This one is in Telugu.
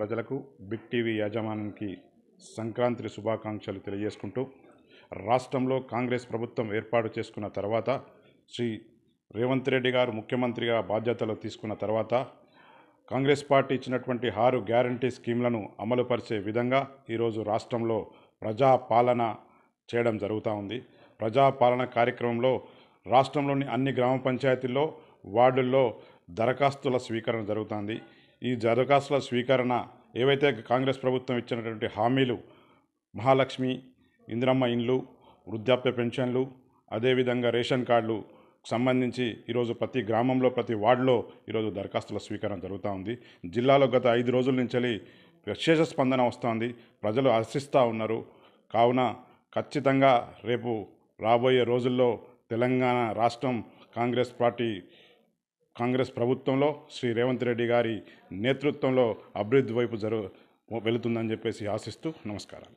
ప్రజలకు బిగ్ టీవీ యాజమాన్యానికి సంక్రాంతి శుభాకాంక్షలు తెలియజేసుకుంటూ, రాష్ట్రంలో కాంగ్రెస్ ప్రభుత్వం ఏర్పాటు చేసుకున్న తర్వాత శ్రీ రేవంత్ రెడ్డి గారు ముఖ్యమంత్రిగా బాధ్యతలు తీసుకున్న తర్వాత కాంగ్రెస్ పార్టీ ఇచ్చినటువంటి 6 గ్యారంటీ స్కీమ్లను అమలుపరిచే విధంగా ఈరోజు రాష్ట్రంలో ప్రజాపాలన చేయడం జరుగుతూ ఉంది. ప్రజాపాలన కార్యక్రమంలో రాష్ట్రంలోని అన్ని గ్రామ పంచాయతీల్లో, వార్డుల్లో దరఖాస్తుల స్వీకరణ జరుగుతుంది. ఈ దరఖాస్తుల స్వీకరణ ఏవైతే కాంగ్రెస్ ప్రభుత్వం ఇచ్చినటువంటి హామీలు, మహాలక్ష్మి, ఇందిరమ్మ ఇండ్లు, వృద్ధాప్య పెన్షన్లు, అదేవిధంగా రేషన్ కార్డులు సంబంధించి ఈరోజు ప్రతి గ్రామంలో, ప్రతి వార్డులో ఈరోజు దరఖాస్తుల స్వీకరణ జరుగుతూ ఉంది. జిల్లాలో గత 5 రోజుల నుంచి విశేష స్పందన వస్తుంది. ప్రజలు హర్షిస్తూ ఉన్నారు. కావున ఖచ్చితంగా రేపు రాబోయే రోజుల్లో తెలంగాణ రాష్ట్రం కాంగ్రెస్ ప్రభుత్వంలో శ్రీ రేవంత్ రెడ్డి గారి నేతృత్వంలో అభివృద్ధి వైపు వెళుతుందని చెప్పేసి ఆశిస్తూ నమస్కారం.